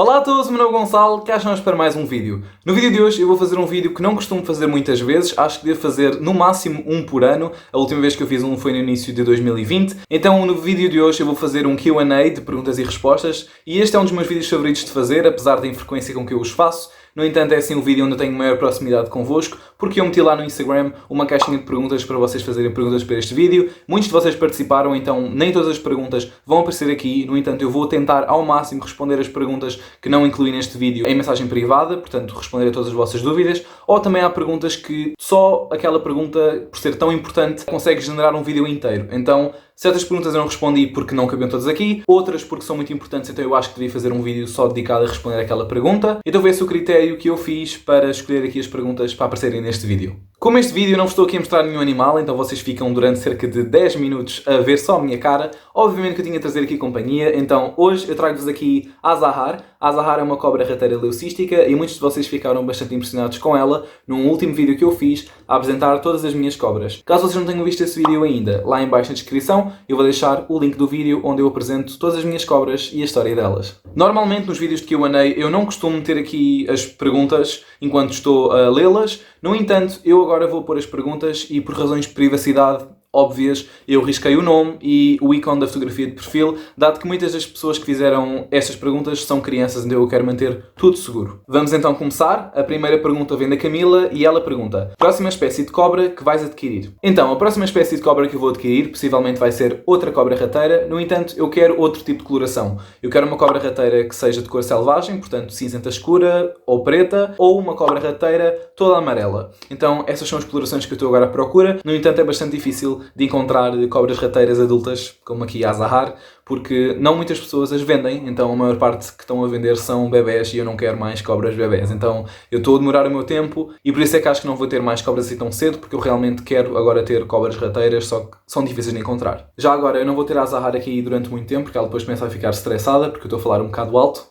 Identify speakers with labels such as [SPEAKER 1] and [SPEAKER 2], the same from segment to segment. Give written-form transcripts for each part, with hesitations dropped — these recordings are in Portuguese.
[SPEAKER 1] Olá a todos, meu nome é Gonçalo, cá estamos para mais um vídeo. No vídeo de hoje eu vou fazer um vídeo que não costumo fazer muitas vezes, acho que devo fazer no máximo um por ano. A última vez que eu fiz um foi no início de 2020. Então no vídeo de hoje eu vou fazer um Q&A de perguntas e respostas e este é um dos meus vídeos favoritos de fazer, apesar da infrequência com que eu os faço. No entanto, é assim o vídeo onde eu tenho maior proximidade convosco, porque eu meti lá no Instagram uma caixinha de perguntas para vocês fazerem perguntas para este vídeo. Muitos de vocês participaram, então nem todas as perguntas vão aparecer aqui. No entanto, eu vou tentar ao máximo responder as perguntas que não incluí neste vídeo em mensagem privada, portanto, responder a todas as vossas dúvidas. Ou também há perguntas que só aquela pergunta, por ser tão importante, consegue generar um vídeo inteiro. Então, certas perguntas eu não respondi porque não cabiam todas aqui, outras porque são muito importantes, então eu acho que devia fazer um vídeo só dedicado a responder àquela pergunta. Então foi esse o critério que eu fiz para escolher aqui as perguntas para aparecerem neste vídeo. Como este vídeo eu não vos estou aqui a mostrar nenhum animal, então vocês ficam durante cerca de 10 minutos a ver só a minha cara. Obviamente que eu tinha de trazer aqui companhia, então hoje eu trago-vos aqui a Azahar. A Azahar é uma cobra rateira leucística e muitos de vocês ficaram bastante impressionados com ela num último vídeo que eu fiz a apresentar todas as minhas cobras. Caso vocês não tenham visto esse vídeo ainda, lá em baixo na descrição eu vou deixar o link do vídeo onde eu apresento todas as minhas cobras e a história delas. Normalmente nos vídeos de Q&A eu não costumo meter aqui as perguntas enquanto estou a lê-las, no entanto eu agora vou pôr as perguntas e por razões de privacidade óbvias, eu risquei o nome e o ícone da fotografia de perfil, dado que muitas das pessoas que fizeram estas perguntas são crianças, então eu quero manter tudo seguro. Vamos então começar. A primeira pergunta vem da Camila e ela pergunta: próxima espécie de cobra que vais adquirir? Então, a próxima espécie de cobra que eu vou adquirir possivelmente vai ser outra cobra rateira, no entanto, eu quero outro tipo de coloração. Eu quero uma cobra rateira que seja de cor selvagem, portanto cinzenta escura ou preta, ou uma cobra rateira toda amarela. Então, essas são as colorações que eu estou agora à procura, no entanto, é bastante difícil de encontrar cobras rateiras adultas, como aqui a Azahar, porque não muitas pessoas as vendem, então a maior parte que estão a vender são bebés e eu não quero mais cobras bebés. Então eu estou a demorar o meu tempo e por isso é que acho que não vou ter mais cobras assim tão cedo, porque eu realmente quero agora ter cobras rateiras, só que são difíceis de encontrar. Já agora eu não vou ter a Azahar aqui durante muito tempo, porque ela depois começa a ficar estressada, porque eu estou a falar um bocado alto.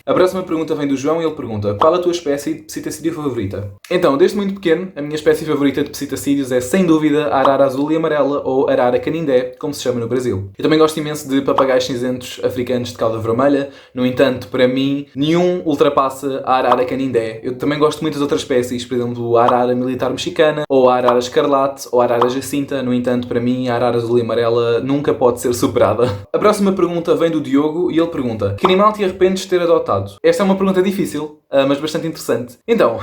[SPEAKER 1] A próxima pergunta vem do João e ele pergunta: qual a tua espécie de psitacídeo favorita? Então, desde muito pequeno, a minha espécie favorita de psitacídeos é sem dúvida a arara azul e amarela ou arara canindé, como se chama no Brasil. Eu também gosto imenso de papagaios cinzentos africanos de cauda vermelha, no entanto, para mim, nenhum ultrapassa a arara canindé. Eu também gosto muito das outras espécies, por exemplo, a arara militar mexicana, ou a arara escarlate, ou a arara jacinta, no entanto, para mim, a arara azul e amarela nunca pode ser superada. A próxima pergunta vem do Diogo e ele pergunta: que animal te arrependes de ter adotado? Esta é uma pergunta difícil, mas bastante interessante. Então,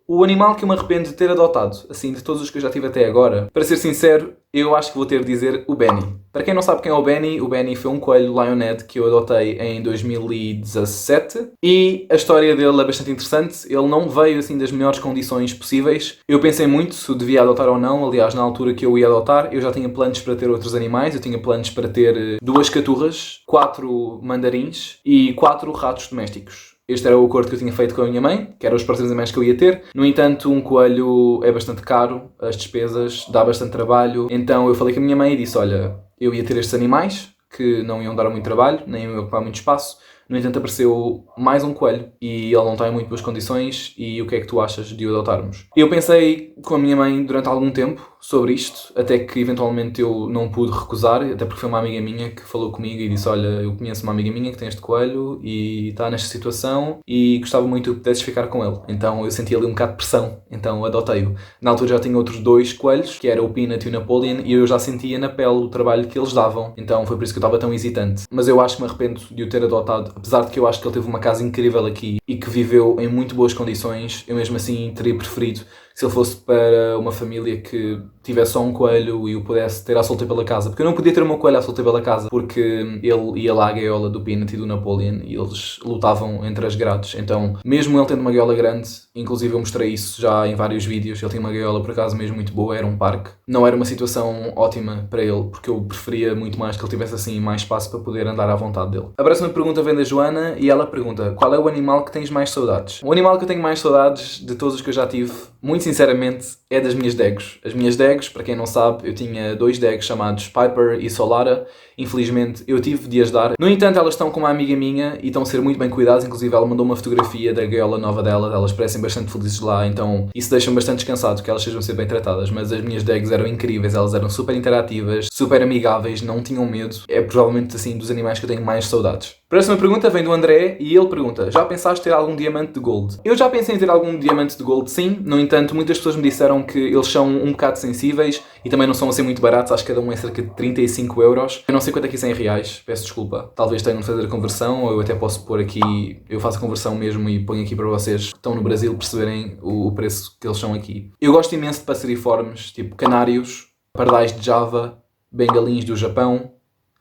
[SPEAKER 1] o animal que eu me arrependo de ter adotado, assim, de todos os que eu já tive até agora, para ser sincero, eu acho que vou ter de dizer o Benny. Para quem não sabe quem é o Benny foi um coelho Lionhead que eu adotei em 2017 e a história dele é bastante interessante. Ele não veio assim das melhores condições possíveis. Eu pensei muito se o devia adotar ou não. Aliás, na altura que eu ia adotar, eu já tinha planos para ter outros animais. Eu tinha planos para ter 2 caturras, 4 mandarins e 4 ratos domésticos. Este era o acordo que eu tinha feito com a minha mãe, que eram os próximos animais que eu ia ter. No entanto, um coelho é bastante caro, as despesas, dá bastante trabalho. Então eu falei com a minha mãe e disse: olha, eu ia ter estes animais, que não iam dar muito trabalho, nem iam ocupar muito espaço. No entanto, apareceu mais um coelho e ele não está em muito boas condições e o que é que tu achas de o adotarmos? Eu pensei com a minha mãe durante algum tempo sobre isto, até que eventualmente eu não pude recusar, até porque foi uma amiga minha que falou comigo e disse: olha, eu conheço uma amiga minha que tem este coelho e está nesta situação e gostava muito que pudesses ficar com ele. Então eu senti ali um bocado de pressão, então adotei-o. Na altura já tinha outros 2 coelhos, que era o Peanut e o Napoleon, e eu já sentia na pele o trabalho que eles davam, então foi por isso que eu estava tão hesitante. Mas eu acho que me arrependo de o ter adotado, apesar de que eu acho que ele teve uma casa incrível aqui e que viveu em muito boas condições. Eu mesmo assim teria preferido se ele fosse para uma família que tivesse só um coelho e o pudesse ter à solta pela casa. Porque eu não podia ter o meu coelho à solta pela casa, porque ele ia lá à gaiola do Peanut e do Napoleon e eles lutavam entre as grades. Então, mesmo ele tendo uma gaiola grande, inclusive eu mostrei isso já em vários vídeos, ele tinha uma gaiola por acaso mesmo muito boa, era um parque. Não era uma situação ótima para ele, porque eu preferia muito mais que ele tivesse assim mais espaço para poder andar à vontade dele. A próxima pergunta vem da Joana e ela pergunta: qual é o animal que tens mais saudades? O animal que eu tenho mais saudades de todos os que eu já tive, muito sinceramente, é das minhas Degos. As minhas Degos, para quem não sabe, eu tinha 2 Degos chamados Piper e Solara. Infelizmente, eu tive de as dar. No entanto, elas estão com uma amiga minha e estão a ser muito bem cuidadas. Inclusive, ela mandou uma fotografia da gaiola nova dela. Elas parecem bastante felizes lá, então isso deixa-me bastante descansado que elas sejam a ser bem tratadas. Mas as minhas Degos eram incríveis. Elas eram super interativas, super amigáveis, não tinham medo. É provavelmente, assim, dos animais que eu tenho mais saudades. A próxima pergunta vem do André e ele pergunta: já pensaste ter algum diamante de gold? Eu já pensei em ter algum diamante de gold, sim. No entanto, muitas pessoas me disseram que eles são um bocado sensíveis e também não são assim muito baratos. Acho que cada um é cerca de 35 euros. Eu não sei quanto é que isso é em reais, peço desculpa. Talvez tenham de fazer a conversão, ou eu até posso pôr aqui, eu faço a conversão mesmo e ponho aqui para vocês que estão no Brasil perceberem o preço que eles são aqui. Eu gosto imenso de passeriformes, tipo canários, pardais de Java, bengalins do Japão,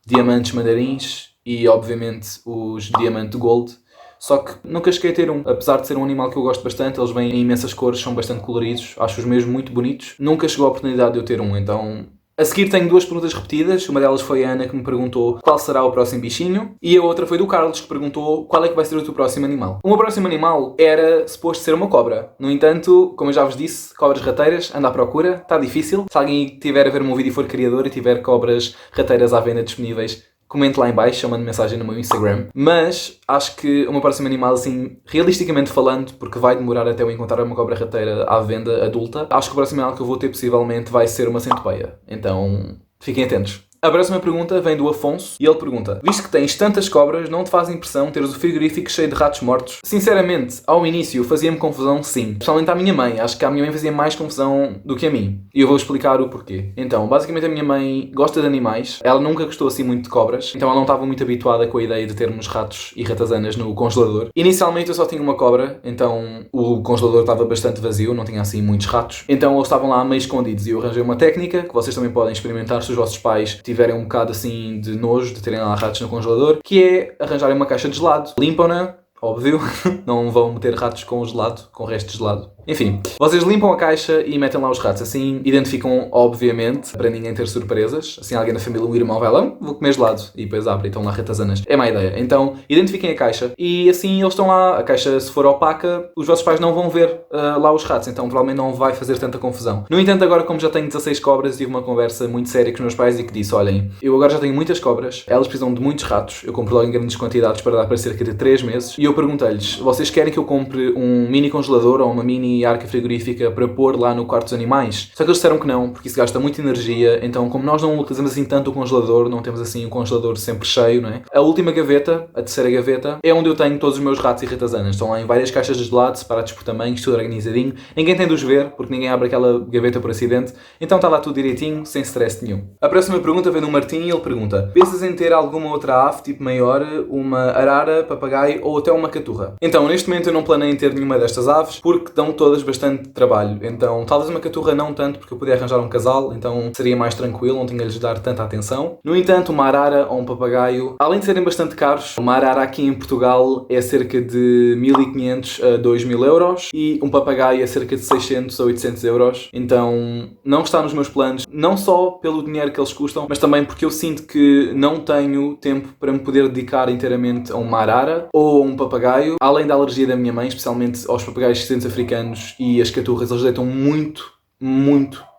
[SPEAKER 1] diamantes mandarins e obviamente os diamante gold. Só que nunca cheguei a ter um. Apesar de ser um animal que eu gosto bastante, eles vêm em imensas cores, são bastante coloridos, acho-os mesmo muito bonitos. Nunca chegou a oportunidade de eu ter um, então... A seguir tenho 2 perguntas repetidas. Uma delas foi a Ana, que me perguntou qual será o próximo bichinho. E a outra foi do Carlos, que perguntou qual é que vai ser o teu próximo animal. O meu próximo animal era suposto ser uma cobra. No entanto, como eu já vos disse, cobras rateiras, anda à procura, está difícil. Se alguém tiver a ver o meu vídeo e for criador e tiver cobras rateiras à venda disponíveis, comente lá em baixo, mande mensagem no meu Instagram. Mas acho que o meu próximo animal, assim, realisticamente falando, porque vai demorar até eu encontrar uma cobra rateira à venda adulta, acho que o próximo animal que eu vou ter possivelmente vai ser uma centopeia. Então, fiquem atentos. A próxima pergunta vem do Afonso e ele pergunta: visto que tens tantas cobras, não te faz impressão teres o frigorífico cheio de ratos mortos? Sinceramente, ao início fazia-me confusão, sim. Especialmente à minha mãe. Acho que a minha mãe fazia mais confusão do que a mim. E eu vou explicar o porquê. Então, basicamente a minha mãe gosta de animais. Ela nunca gostou assim muito de cobras. Então ela não estava muito habituada com a ideia de termos ratos e ratazanas no congelador. Inicialmente eu só tinha uma cobra. Então o congelador estava bastante vazio. Não tinha assim muitos ratos. Então eles estavam lá meio escondidos. E eu arranjei uma técnica que vocês também podem experimentar se os vossos pais tiverem um bocado assim de nojo de terem lá ratos no congelador, que é arranjarem uma caixa de gelado. Limpam-na, óbvio, não vão meter ratos com gelado, com resto de gelado. Enfim, vocês limpam a caixa e metem lá os ratos. Assim identificam, obviamente, para ninguém ter surpresas. Assim alguém da família, um irmão vai lá, vou comer gelado. E depois abre e estão lá ratazanas. É má ideia. Então, identifiquem a caixa e assim eles estão lá. A caixa, se for opaca, os vossos pais não vão ver lá os ratos. Então, provavelmente não vai fazer tanta confusão. No entanto, agora como já tenho 16 cobras, tive uma conversa muito séria com os meus pais e que disse: olhem, eu agora já tenho muitas cobras, elas precisam de muitos ratos. Eu compro logo em grandes quantidades para dar para cerca de 3 meses. E eu perguntei-lhes: vocês querem que eu compre um mini congelador ou uma mini arca frigorífica para pôr lá no quarto dos animais? Só que eles disseram que não, porque isso gasta muita energia. Então, como nós não utilizamos assim tanto o congelador, não temos assim o congelador sempre cheio, não é? A última gaveta, a terceira gaveta, é onde eu tenho todos os meus ratos e ratazanas. Estão lá em várias caixas de gelado, separados por tamanhos, tudo organizadinho. Ninguém tem de os ver, porque ninguém abre aquela gaveta por acidente. Então está lá tudo direitinho, sem stress nenhum. A próxima pergunta vem do Martim e ele pergunta: pensas em ter alguma outra ave, tipo maior, uma arara, papagaio ou até uma caturra? Então, neste momento eu não planeio em ter nenhuma destas aves, porque dão todas bastante trabalho. Então, talvez uma caturra não tanto, porque eu podia arranjar um casal, então seria mais tranquilo, não tinha de lhes dar tanta atenção. No entanto, uma arara ou um papagaio, além de serem bastante caros, uma arara aqui em Portugal é cerca de 1500 a 2000 euros e um papagaio é cerca de 600 a 800 euros. Então, não está nos meus planos, não só pelo dinheiro que eles custam, mas também porque eu sinto que não tenho tempo para me poder dedicar inteiramente a uma arara ou a um papagaio, além da alergia da minha mãe, especialmente aos papagaios descendentes africanos e as caturras, eles deitam muito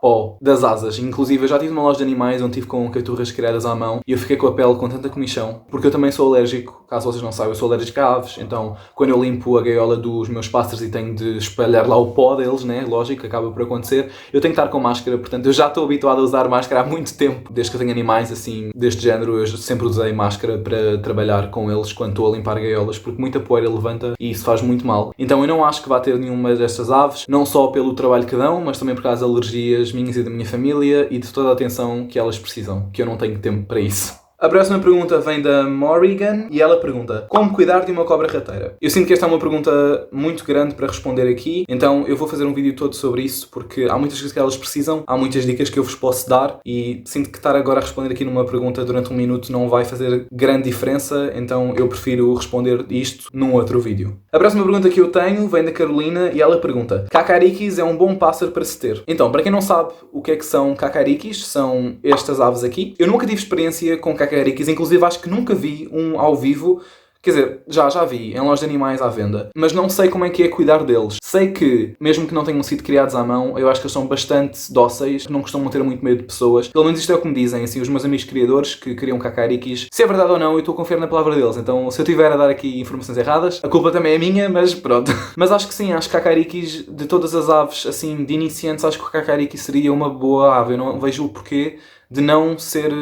[SPEAKER 1] pó das asas. Inclusive, eu já tive uma loja de animais onde tive com caturras criadas à mão e eu fiquei com a pele com tanta comichão, porque eu também sou alérgico, caso vocês não saibam, eu sou alérgico a aves. Então, quando eu limpo a gaiola dos meus pássaros e tenho de espalhar lá o pó deles, né? Lógico, acaba por acontecer, eu tenho que estar com máscara. Portanto, eu já estou habituado a usar máscara há muito tempo. Desde que eu tenho animais assim, deste género, eu sempre usei máscara para trabalhar com eles quando estou a limpar gaiolas, porque muita poeira levanta e isso faz muito mal. Então, eu não acho que vá ter nenhuma destas aves, não só pelo trabalho que dão, mas também por causa de alergias minhas e da minha família e de toda a atenção que elas precisam, que eu não tenho tempo para isso. A próxima pergunta vem da Morrigan e ela pergunta: como cuidar de uma cobra rateira? Eu sinto que esta é uma pergunta muito grande para responder aqui, então eu vou fazer um vídeo todo sobre isso, porque há muitas coisas que elas precisam, há muitas dicas que eu vos posso dar e sinto que estar agora a responder aqui numa pergunta durante 1 minuto não vai fazer grande diferença, então eu prefiro responder isto num outro vídeo. A próxima pergunta que eu tenho vem da Carolina e ela pergunta: cacarikis é um bom pássaro para se ter? Então, para quem não sabe o que é que são cacarikis, são estas aves aqui. Eu nunca tive experiência com cacarikis, inclusive acho que nunca vi um ao vivo Quer dizer, já vi em lojas de animais à venda, mas não sei como é que é cuidar deles. Sei que, mesmo que não tenham sido criados à mão, eu acho que eles são bastante dóceis, não costumam ter muito medo de pessoas. Pelo menos isto é o que me dizem, assim, os meus amigos criadores que criam cacarikis. Se é verdade ou não, eu estou a confiar na palavra deles, então se eu tiver a dar aqui informações erradas, a culpa também é minha, mas pronto. Mas acho que sim, acho que cacarikis, de todas as aves, assim, de iniciantes, acho que o cacariki seria uma boa ave. Eu não vejo o porquê de não ser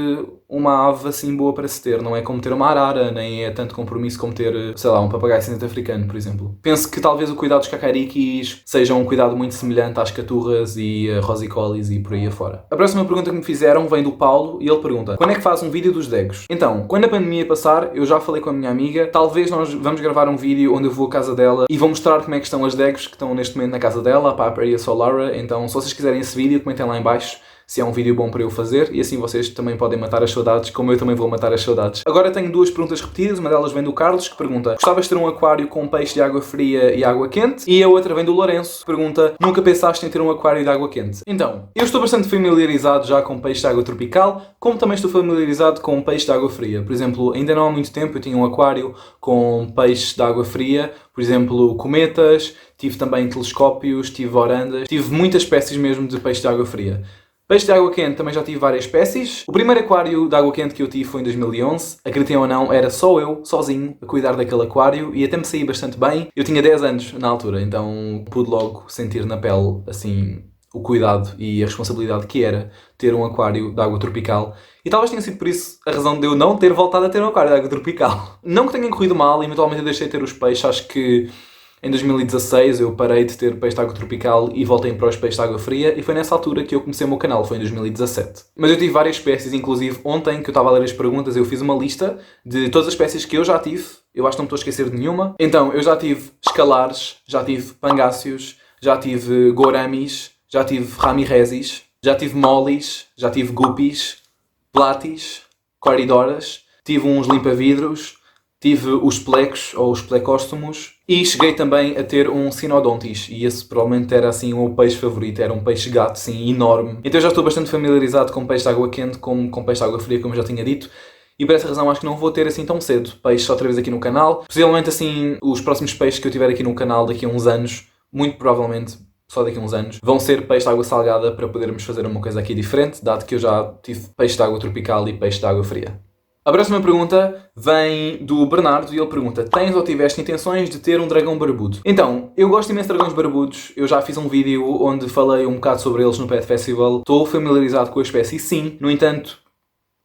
[SPEAKER 1] uma ave assim boa para se ter. Não é como ter uma arara, nem é tanto compromisso como ter, sei lá, um papagaio cinzento africano, por exemplo. Penso que talvez o cuidado dos cacarikis seja um cuidado muito semelhante às caturras e rosicolis e por aí afora. A próxima pergunta que me fizeram vem do Paulo e ele pergunta: quando é que faz um vídeo dos Degos? Então, quando a pandemia passar, eu já falei com a minha amiga, talvez nós vamos gravar um vídeo onde eu vou à casa dela e vou mostrar como é que estão as Degos que estão neste momento na casa dela, a Piper e a Solara. Então, se vocês quiserem esse vídeo, comentem lá em baixo se é um vídeo bom para eu fazer, e assim vocês também podem matar as saudades, como eu também vou matar as saudades. Agora tenho duas perguntas repetidas, uma delas vem do Carlos, que pergunta: gostavas de ter um aquário com peixe de água fria e água quente? E a outra vem do Lourenço, que pergunta: nunca pensaste em ter um aquário de água quente? Então, eu estou bastante familiarizado já com peixe de água tropical, como também estou familiarizado com peixe de água fria. Por exemplo, ainda não há muito tempo eu tinha um aquário com peixe de água fria, por exemplo, cometas, tive também telescópios, tive orandas, tive muitas espécies mesmo de peixe de água fria. Peixe de água quente também já tive várias espécies. O primeiro aquário de água quente que eu tive foi em 2011. Acreditem ou não, era só eu, sozinho, a cuidar daquele aquário e até me saí bastante bem. Eu tinha 10 anos na altura, então pude logo sentir na pele, assim, o cuidado e a responsabilidade que era ter um aquário de água tropical. E talvez tenha sido por isso a razão de eu não ter voltado a ter um aquário de água tropical. Não que tenha corrido mal, eventualmente eu deixei de ter os peixes, acho que em 2016 eu parei de ter peixe de água tropical e voltei para os peixes de água fria e foi nessa altura que eu comecei o meu canal, foi em 2017. Mas eu tive várias espécies, inclusive ontem que eu estava a ler as perguntas eu fiz uma lista de todas as espécies que eu já tive, eu acho que não me estou a esquecer de nenhuma. Então, eu já tive escalares, já tive pangáceos, já tive gouramis, já tive ramirezes, já tive molis, já tive guppies, platis, coridoras, tive uns limpa-vidros, tive os plecos ou os plecóstomos e cheguei também a ter um sinodontis e esse provavelmente era assim o meu peixe favorito, era um peixe gato assim enorme. Então eu já estou bastante familiarizado com peixe de água quente como com peixe de água fria, como eu já tinha dito. E por essa razão acho que não vou ter assim tão cedo peixes outra vez aqui no canal. Possivelmente assim os próximos peixes que eu tiver aqui no canal daqui a uns anos, muito provavelmente só daqui a uns anos, vão ser peixe de água salgada para podermos fazer uma coisa aqui diferente, dado que eu já tive peixe de água tropical e peixe de água fria. A próxima pergunta vem do Bernardo e ele pergunta: tens ou tiveste intenções de ter um dragão barbudo? Então, eu gosto imenso de dragões barbudos, eu já fiz um vídeo onde falei um bocado sobre eles no Pet Festival, estou familiarizado com a espécie sim, no entanto,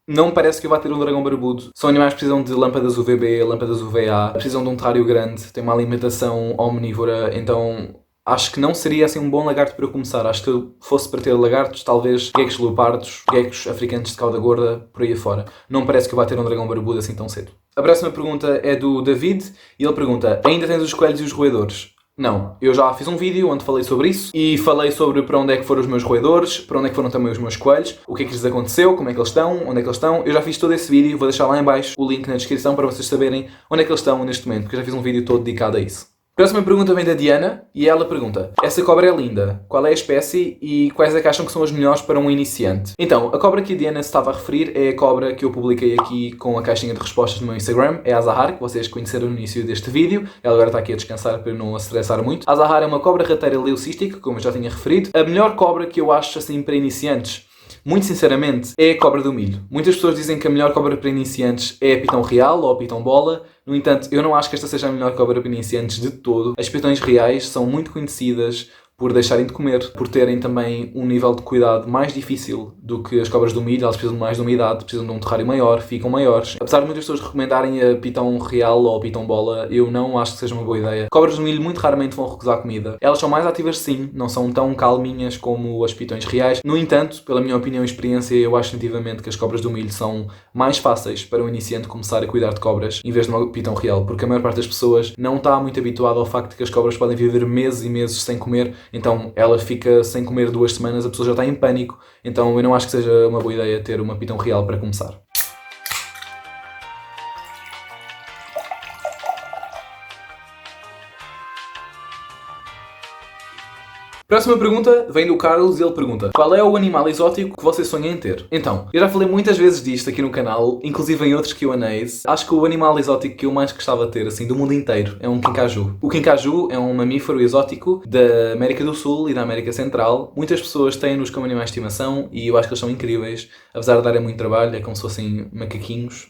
[SPEAKER 1] não me parece que eu vá ter um dragão barbudo. São animais que precisam de lâmpadas UVB, lâmpadas UVA, precisam de um terrário grande, têm uma alimentação omnívora, então acho que não seria assim um bom lagarto para eu começar. Acho que eu fosse para ter lagartos, talvez geckos leopardos, geckos africanos de cauda gorda, por aí afora. Não me parece que eu vá ter um dragão barbudo assim tão cedo. A próxima pergunta é do David e ele pergunta: ainda tens os coelhos e os roedores? Não, eu já fiz um vídeo onde falei sobre isso e falei sobre para onde é que foram os meus roedores, para onde é que foram também os meus coelhos, o que é que lhes aconteceu, como é que eles estão, onde é que eles estão. Eu já fiz todo esse vídeo, vou deixar lá em baixo o link na descrição para vocês saberem onde é que eles estão neste momento, porque eu já fiz um vídeo todo dedicado a isso. A próxima pergunta vem da Diana e ela pergunta: essa cobra é linda, qual é a espécie e quais é que acham que são as melhores para um iniciante? Então, a cobra que a Diana se estava a referir é a cobra que eu publiquei aqui com a caixinha de respostas no meu Instagram, é a Zahar, que vocês conheceram no início deste vídeo. Ela agora está aqui a descansar para não a estressar muito. A Zahar é uma cobra rateira leucística, como eu já tinha referido. A melhor cobra que eu acho assim para iniciantes, muito sinceramente, é a cobra do milho. Muitas pessoas dizem que a melhor cobra para iniciantes é a pitão real ou a pitão bola. No entanto, eu não acho que esta seja a melhor cobra para iniciantes de todo. As pitões reais são muito conhecidas por deixarem de comer, por terem também um nível de cuidado mais difícil do que as cobras do milho. Elas precisam de mais de umidade, precisam de um terrário maior, ficam maiores. Apesar de muitas pessoas recomendarem a pitão real ou a pitão bola, eu não acho que seja uma boa ideia. Cobras do milho muito raramente vão recusar comida. Elas são mais ativas sim, não são tão calminhas como as pitões reais. No entanto, pela minha opinião e experiência, eu acho definitivamente que as cobras do milho são mais fáceis para um iniciante começar a cuidar de cobras em vez de uma pitão real, porque a maior parte das pessoas não está muito habituada ao facto de que as cobras podem viver meses e meses sem comer. Então ela fica sem comer 2 semanas, a pessoa já está em pânico. Então eu não acho que seja uma boa ideia ter uma pitão real para começar. Próxima pergunta vem do Carlos e ele pergunta: qual é o animal exótico que você sonha em ter? Então, eu já falei muitas vezes disto aqui no canal, inclusive em outros Q&As. Acho que o animal exótico que eu mais gostava de ter, assim, do mundo inteiro, é um quincaju. O quincaju é um mamífero exótico da América do Sul e da América Central. Muitas pessoas têm-nos como animais de estimação e eu acho que eles são incríveis. Apesar de darem muito trabalho, é como se fossem macaquinhos.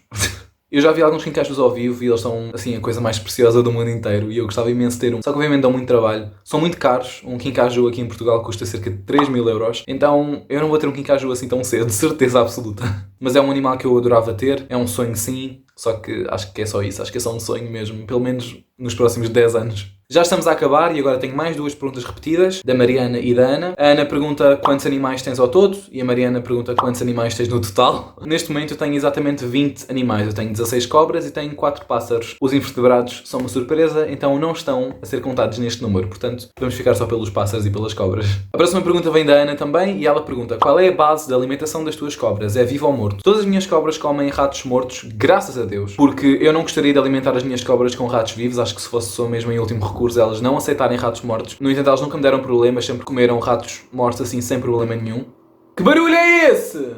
[SPEAKER 1] Eu já vi alguns quincajus ao vivo e eles são, assim, a coisa mais preciosa do mundo inteiro e eu gostava imenso de ter um. Só que obviamente dão muito trabalho. São muito caros. Um quincaju aqui em Portugal custa cerca de 3.000 euros. Então eu não vou ter um quincaju assim tão cedo, de certeza absoluta. Mas é um animal que eu adorava ter. É um sonho sim. Só que acho que é só isso. Acho que é só um sonho mesmo. Pelo menos nos próximos 10 anos. Já estamos a acabar e agora tenho mais duas perguntas repetidas, da Mariana e da Ana. A Ana pergunta quantos animais tens ao todo e a Mariana pergunta quantos animais tens no total. Neste momento eu tenho exatamente 20 animais. Eu tenho 16 cobras e tenho 4 pássaros. Os invertebrados são uma surpresa, então não estão a ser contados neste número. Portanto, vamos ficar só pelos pássaros e pelas cobras. A próxima pergunta vem da Ana também e ela pergunta: qual é a base da alimentação das tuas cobras? É vivo ou morto? Todas as minhas cobras comem ratos mortos, graças a Deus. Porque eu não gostaria de alimentar as minhas cobras com ratos vivos. Acho que se fosse só mesmo em último recurso elas não aceitarem ratos mortos. No entanto, elas nunca me deram problemas, sempre comeram ratos mortos assim sem problema nenhum. Que barulho é esse?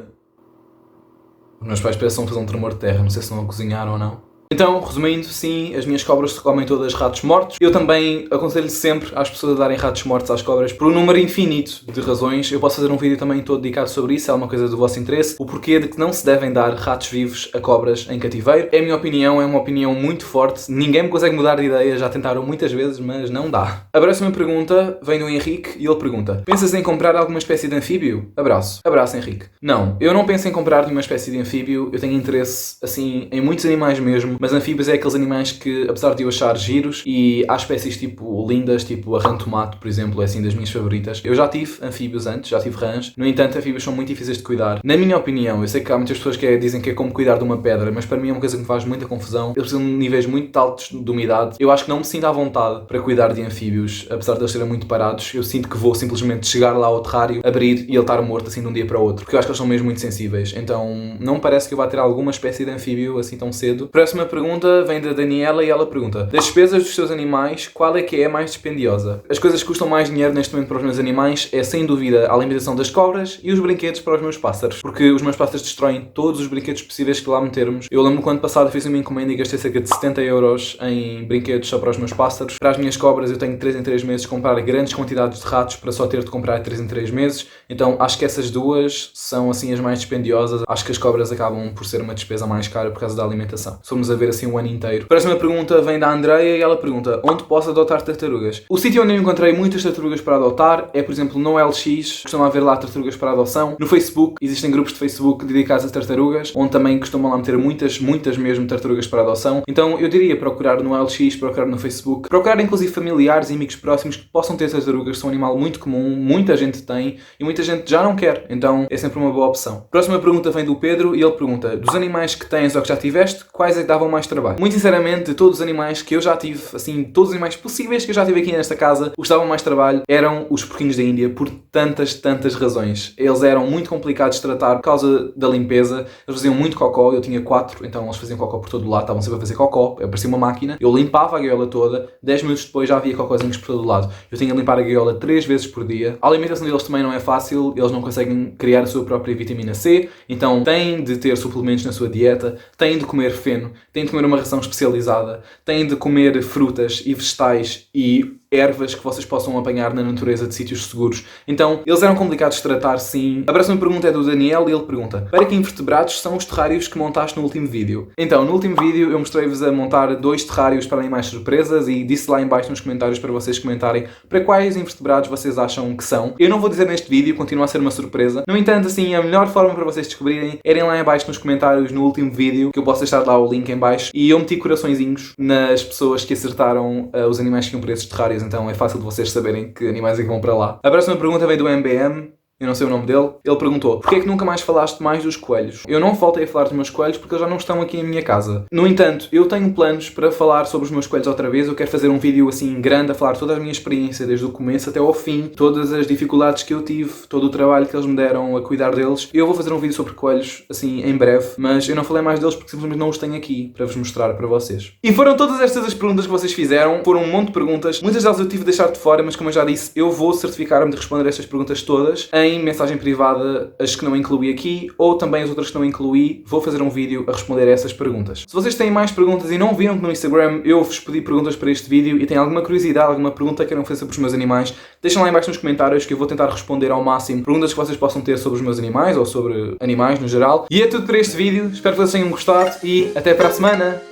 [SPEAKER 1] Os meus pais parecem fazer um tremor de terra, não sei se estão a cozinhar ou não. Então, resumindo, sim, as minhas cobras comem todas ratos mortos. Eu também aconselho sempre às pessoas a darem ratos mortos às cobras por um número infinito de razões. Eu posso fazer um vídeo também todo dedicado sobre isso, é uma coisa do vosso interesse. O porquê de que não se devem dar ratos vivos a cobras em cativeiro. É a minha opinião, é uma opinião muito forte. Ninguém me consegue mudar de ideia, já tentaram muitas vezes, mas não dá. A próxima pergunta vem do Henrique e ele pergunta: pensas em comprar alguma espécie de anfíbio? Abraço. Abraço, Henrique. Não, eu não penso em comprar nenhuma espécie de anfíbio. Eu tenho interesse, assim, em muitos animais mesmo. Mas anfíbios é aqueles animais que, apesar de eu achar giros, e há espécies tipo lindas, tipo a rã-tomato, por exemplo, é assim das minhas favoritas. Eu já tive anfíbios antes, já tive rãs. No entanto, anfíbios são muito difíceis de cuidar. Na minha opinião, eu sei que há muitas pessoas que dizem que é como cuidar de uma pedra, mas para mim é uma coisa que me faz muita confusão. Eles precisam de níveis muito altos de umidade. Eu acho que não me sinto à vontade para cuidar de anfíbios, apesar de eles serem muito parados. Eu sinto que vou simplesmente chegar lá ao terrário, abrir e ele estar morto assim de um dia para o outro, porque eu acho que eles são mesmo muito sensíveis. Então não me parece que eu vá ter alguma espécie de anfíbio assim tão cedo. Próxima pergunta vem da Daniela e ela pergunta: das despesas dos seus animais, qual é que é a mais dispendiosa? As coisas que custam mais dinheiro neste momento para os meus animais é sem dúvida a alimentação das cobras e os brinquedos para os meus pássaros, porque os meus pássaros destroem todos os brinquedos possíveis que lá metermos. Eu lembro que ano passado fiz uma encomenda e gastei cerca de 70 euros em brinquedos só para os meus pássaros. Para as minhas cobras eu tenho 3 em 3 meses de comprar grandes quantidades de ratos para só ter de comprar 3 em 3 meses, então acho que essas duas são assim as mais dispendiosas. Acho que as cobras acabam por ser uma despesa mais cara por causa da alimentação, se formos a ver assim o ano inteiro. Próxima pergunta vem da Andreia e ela pergunta: onde posso adotar tartarugas? O sítio onde eu encontrei muitas tartarugas para adotar é, por exemplo, no LX, costuma haver lá tartarugas para adoção. No Facebook, existem grupos de Facebook dedicados a tartarugas, onde também costumam lá meter muitas mesmo tartarugas para adoção. Então eu diria procurar no LX, procurar no Facebook, procurar inclusive familiares e amigos próximos que possam ter tartarugas. São um animal muito comum, muita gente tem e muita gente já não quer, então é sempre uma boa opção. Próxima pergunta vem do Pedro e ele pergunta: dos animais que tens ou que já tiveste, quais é que davam mais trabalho? Muito sinceramente, de todos os animais que eu já tive, assim, todos os animais possíveis que eu já tive aqui nesta casa, os que davam mais trabalho eram os porquinhos da Índia, por tantas razões. Eles eram muito complicados de tratar por causa da limpeza, eles faziam muito cocó, eu tinha 4, então eles faziam cocó por todo lado, estavam sempre a fazer cocó, parecia uma máquina, eu limpava a gaiola toda, 10 minutos depois já havia cocózinhos por todo lado. Eu tinha de limpar a gaiola 3 vezes por dia. A alimentação deles também não é fácil, eles não conseguem criar a sua própria vitamina C, então têm de ter suplementos na sua dieta, têm de comer feno, têm de comer uma ração especializada, têm de comer frutas e vegetais e ervas que vocês possam apanhar na natureza de sítios seguros. Então, eles eram complicados de tratar, sim. A próxima pergunta é do Daniel e ele pergunta: para que invertebrados são os terrários que montaste no último vídeo? Então, no último vídeo eu mostrei-vos a montar 2 terrários para animais surpresas e disse lá em baixo nos comentários para vocês comentarem para quais invertebrados vocês acham que são. Eu não vou dizer neste vídeo, continua a ser uma surpresa. No entanto, assim, a melhor forma para vocês descobrirem é irem lá em baixo nos comentários no último vídeo, que eu posso deixar lá o link em baixo, e eu meti coraçõezinhos nas pessoas que acertaram os animais que iam para esses terrários, então é fácil de vocês saberem que animais é que vão para lá. A próxima pergunta vem do MBM eu não sei o nome dele, ele perguntou: porquê é que nunca mais falaste mais dos coelhos? Eu não voltei a falar dos meus coelhos porque eles já não estão aqui em minha casa. No entanto, eu tenho planos para falar sobre os meus coelhos outra vez. Eu quero fazer um vídeo assim grande a falar toda a minha experiência, desde o começo até ao fim, todas as dificuldades que eu tive, todo o trabalho que eles me deram a cuidar deles. Eu vou fazer um vídeo sobre coelhos assim em breve, mas eu não falei mais deles porque simplesmente não os tenho aqui para vos mostrar para vocês. E foram todas estas as perguntas que vocês fizeram, foram um monte de perguntas. Muitas delas eu tive de deixar de fora, mas como eu já disse, eu vou certificar-me de responder estas perguntas todas em mensagem privada, as que não incluí aqui, ou também as outras que não incluí. Vou fazer um vídeo a responder a essas perguntas. Se vocês têm mais perguntas e não viram que no Instagram eu vos pedi perguntas para este vídeo e têm alguma curiosidade, alguma pergunta que queiram fazer sobre os meus animais, deixem lá em baixo nos comentários que eu vou tentar responder ao máximo perguntas que vocês possam ter sobre os meus animais ou sobre animais no geral. E é tudo para este vídeo, espero que vocês tenham gostado e até para a semana!